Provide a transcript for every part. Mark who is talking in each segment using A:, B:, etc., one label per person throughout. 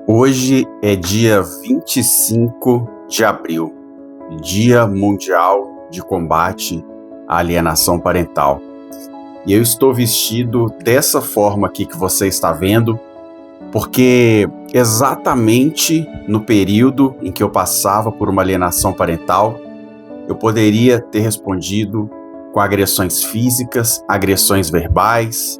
A: Hoje é dia 25 de abril, Dia Mundial de Combate à Alienação Parental. E eu estou vestido dessa forma aqui que você está vendo, porque exatamente no período em que eu passava por uma alienação parental, eu poderia ter respondido com agressões físicas, agressões verbais,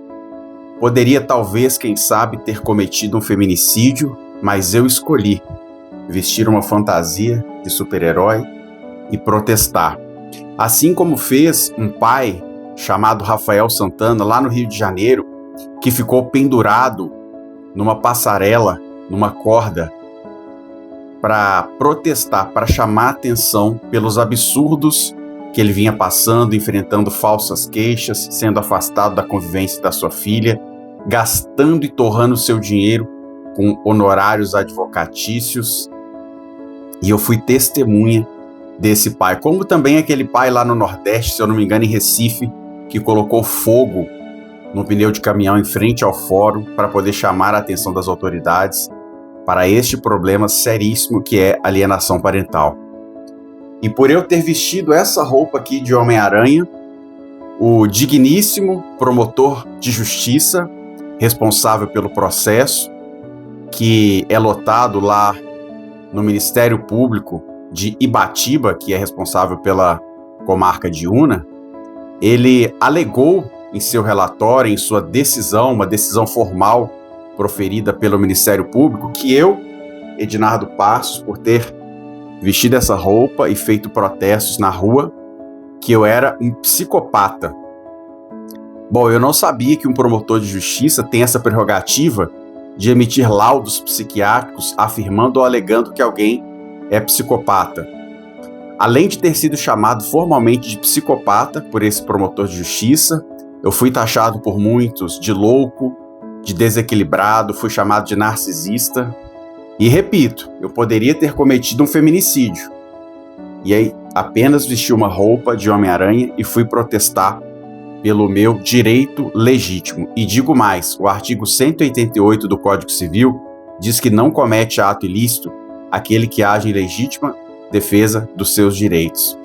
A: poderia talvez, quem sabe, ter cometido um feminicídio, mas eu escolhi vestir uma fantasia de super-herói e protestar. Assim como fez um pai chamado Rafael Santana, lá no Rio de Janeiro, que ficou pendurado numa passarela, numa corda, para protestar, para chamar atenção pelos absurdos que ele vinha passando, enfrentando falsas queixas, sendo afastado da convivência da sua filha, gastando e torrando seu dinheiro com honorários advocatícios. E eu fui testemunha desse pai, como também aquele pai lá no Nordeste, se eu não me engano, em Recife, que colocou fogo no pneu de caminhão em frente ao fórum para poder chamar a atenção das autoridades para este problema seríssimo que é alienação parental. E por eu ter vestido essa roupa aqui de Homem-Aranha, o digníssimo promotor de justiça, responsável pelo processo, que é lotado lá no Ministério Público de Ibatiba, que é responsável pela comarca de Una, ele alegou em seu relatório, em sua decisão, uma decisão formal proferida pelo Ministério Público, que eu, Ednardo Passos, por ter vestido essa roupa e feito protestos na rua, que eu era um psicopata. Bom, eu não sabia que um promotor de justiça tem essa prerrogativa de emitir laudos psiquiátricos afirmando ou alegando que alguém é psicopata. Além de ter sido chamado formalmente de psicopata por esse promotor de justiça, eu fui taxado por muitos de louco, de desequilibrado, fui chamado de narcisista. E repito, eu poderia ter cometido um feminicídio. E aí apenas vesti uma roupa de Homem-Aranha e fui protestar pelo meu direito legítimo. E digo mais, o artigo 188 do Código Civil diz que não comete ato ilícito aquele que age em legítima defesa dos seus direitos.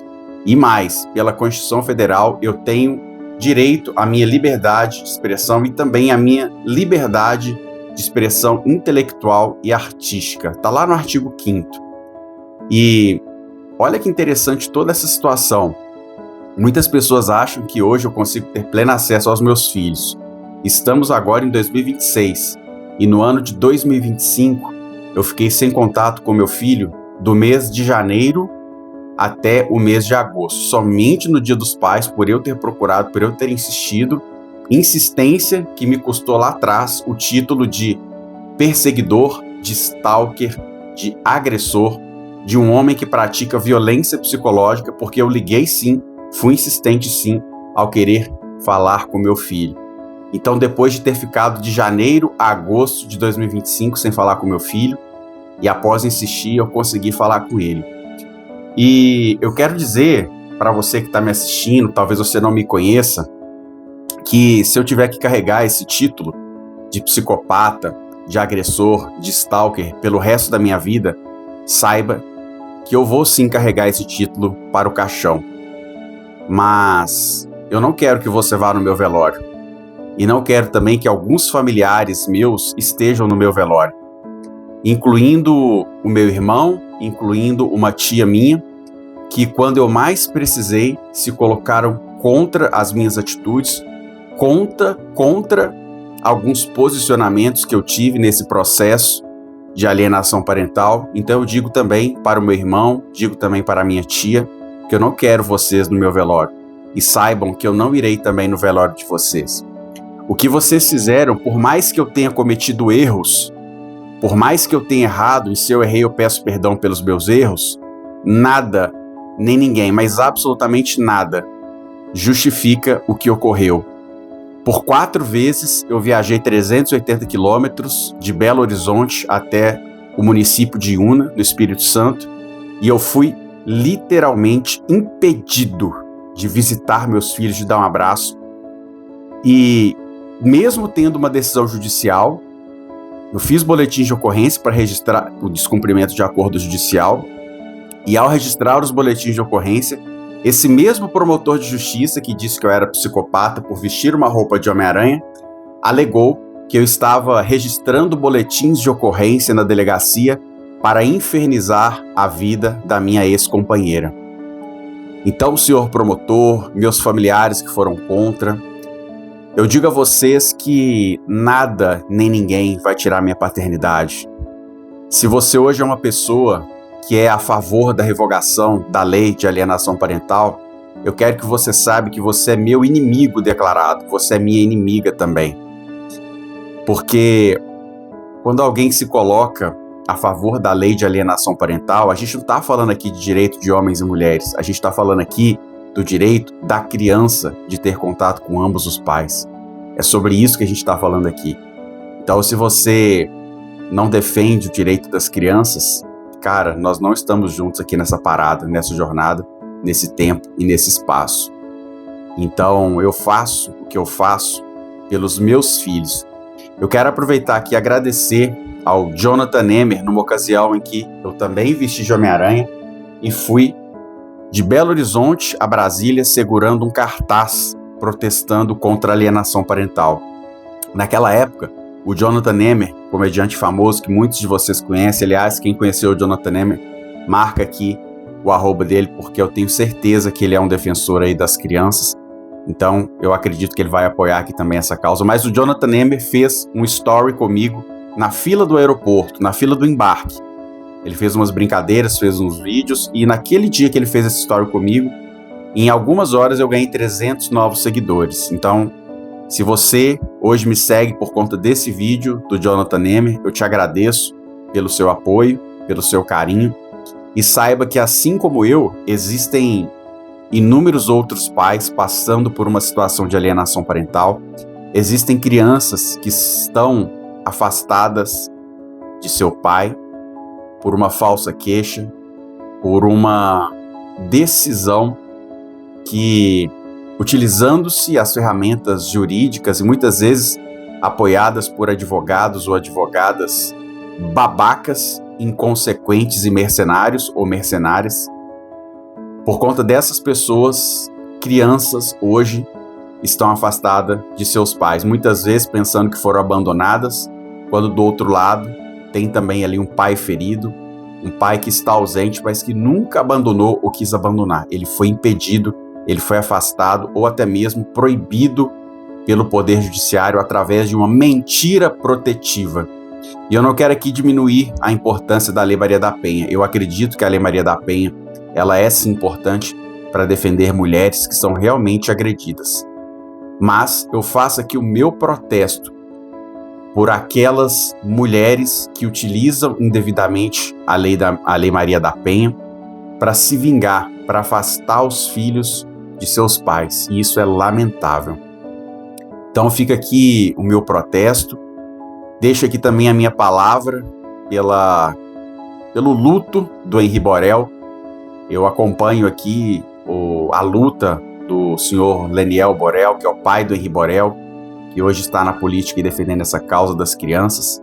A: E mais, pela Constituição Federal, eu tenho direito à minha liberdade de expressão e também à minha liberdade de expressão intelectual e artística. Está lá no artigo 5º. E olha que interessante toda essa situação. Muitas pessoas acham que hoje eu consigo ter pleno acesso aos meus filhos. Estamos agora em 2026 e no ano de 2025 eu fiquei sem contato com meu filho do mês de janeiro até o mês de agosto. Somente no Dia dos Pais, por eu ter procurado, por eu ter insistido, insistência que me custou lá atrás o título de perseguidor, de stalker, de agressor, de um homem que pratica violência psicológica, porque eu liguei sim, fui insistente sim, ao querer falar com meu filho. Então, depois de ter ficado de janeiro a agosto de 2025 sem falar com meu filho, e após insistir, eu consegui falar com ele. E eu quero dizer para você que está me assistindo, talvez você não me conheça, que se eu tiver que carregar esse título de psicopata, de agressor, de stalker pelo resto da minha vida, saiba que eu vou sim carregar esse título para o caixão. Mas eu não quero que você vá no meu velório. E não quero também que alguns familiares meus estejam no meu velório. Incluindo o meu irmão, incluindo uma tia minha, que quando eu mais precisei, se colocaram contra as minhas atitudes, contra alguns posicionamentos que eu tive nesse processo de alienação parental. Então eu digo também para o meu irmão, digo também para a minha tia, que eu não quero vocês no meu velório. E saibam que eu não irei também no velório de vocês. O que vocês fizeram, por mais que eu tenha cometido erros, por mais que eu tenha errado, e se eu errei eu peço perdão pelos meus erros, nada, nem ninguém, mas absolutamente nada, justifica o que ocorreu. Por 4 vezes eu viajei 380 quilômetros de Belo Horizonte até o município de Una, no Espírito Santo, e eu fui literalmente impedido de visitar meus filhos, de dar um abraço. E mesmo tendo uma decisão judicial, Eu fiz boletim de ocorrência para registrar o descumprimento de acordo judicial, e ao registrar os boletins de ocorrência, esse mesmo promotor de justiça que disse que eu era psicopata por vestir uma roupa de Homem-Aranha, alegou que eu estava registrando boletins de ocorrência na delegacia para infernizar a vida da minha ex-companheira. Então, senhor promotor, meus familiares que foram contra, eu digo a vocês que nada nem ninguém vai tirar minha paternidade. Se você hoje é uma pessoa que é a favor da revogação da lei de alienação parental, eu quero que você saiba que você é meu inimigo declarado, você é minha inimiga também. Porque quando alguém se coloca a favor da lei de alienação parental, a gente não está falando aqui de direito de homens e mulheres, a gente está falando aqui do direito da criança de ter contato com ambos os pais. É sobre isso que a gente está falando aqui. Então, se você não defende o direito das crianças, cara, nós não estamos juntos aqui nessa parada, nessa jornada, nesse tempo e nesse espaço. Então, eu faço o que eu faço pelos meus filhos. Eu quero aproveitar aqui e agradecer ao Jonathan Nemer, numa ocasião em que eu também vesti de Homem-Aranha e fui de Belo Horizonte a Brasília segurando um cartaz protestando contra a alienação parental. Naquela época, o Jonathan Nemer, comediante famoso que muitos de vocês conhecem, aliás, quem conheceu o Jonathan Nemer, marca aqui o arroba dele, porque eu tenho certeza que ele é um defensor aí das crianças. Então, eu acredito que ele vai apoiar aqui também essa causa. Mas o Jonathan Nemer fez um story comigo na fila do aeroporto, na fila do embarque. Ele fez umas brincadeiras, fez uns vídeos, e naquele dia que ele fez esse story comigo, em algumas horas eu ganhei 300 novos seguidores. Então, se você hoje me segue por conta desse vídeo do Jonathan Nemer, eu te agradeço pelo seu apoio, pelo seu carinho, e saiba que, assim como eu, existem inúmeros outros pais passando por uma situação de alienação parental. Existem crianças que estão afastadas de seu pai por uma falsa queixa, por uma decisão que, utilizando-se as ferramentas jurídicas e muitas vezes apoiadas por advogados ou advogadas babacas, inconsequentes e mercenários ou mercenárias, por conta dessas pessoas, crianças hoje estão afastadas de seus pais, muitas vezes pensando que foram abandonadas, quando do outro lado tem também ali um pai ferido, um pai que está ausente, mas que nunca abandonou ou quis abandonar. Ele foi impedido, ele foi afastado ou até mesmo proibido pelo Poder Judiciário através de uma mentira protetiva. E eu não quero aqui diminuir a importância da Lei Maria da Penha. Eu acredito que a Lei Maria da Penha, ela é sim importante para defender mulheres que são realmente agredidas. Mas eu faço aqui o meu protesto por aquelas mulheres que utilizam indevidamente a Lei Maria da Penha para se vingar, para afastar os filhos de seus pais. E isso é lamentável. Então fica aqui o meu protesto. Deixo aqui também a minha palavra pelo luto do Henri Borel. Eu acompanho aqui a luta do senhor Leniel Borel, que é o pai do Henri Borel, que hoje está na política e defendendo essa causa das crianças.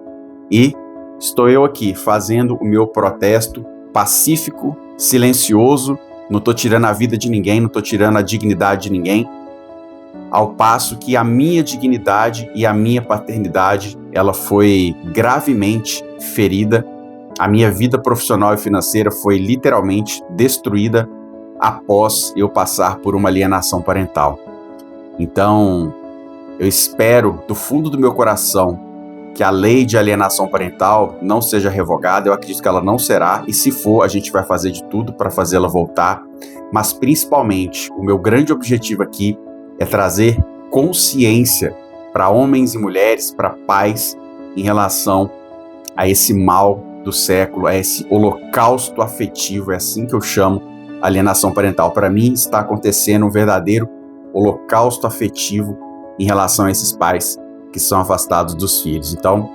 A: E estou eu aqui fazendo o meu protesto pacífico, silencioso, não estou tirando a vida de ninguém, não estou tirando a dignidade de ninguém, ao passo que a minha dignidade e a minha paternidade, ela foi gravemente ferida. A minha vida profissional e financeira foi literalmente destruída após eu passar por uma alienação parental. Então, eu espero do fundo do meu coração que a lei de alienação parental não seja revogada. Eu acredito que ela não será, e se for, a gente vai fazer de tudo para fazê-la voltar. Mas principalmente, o meu grande objetivo aqui é trazer consciência para homens e mulheres, para pais, em relação a esse mal do século, a esse holocausto afetivo, é assim que eu chamo a alienação parental. Para mim, está acontecendo um verdadeiro holocausto afetivo em relação a esses pais que são afastados dos filhos. Então,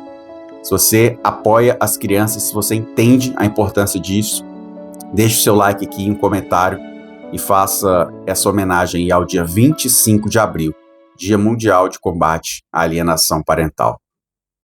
A: se você apoia as crianças, se você entende a importância disso, deixe o seu like aqui, um comentário, e faça essa homenagem ao dia 25 de abril, Dia Mundial de Combate à Alienação Parental.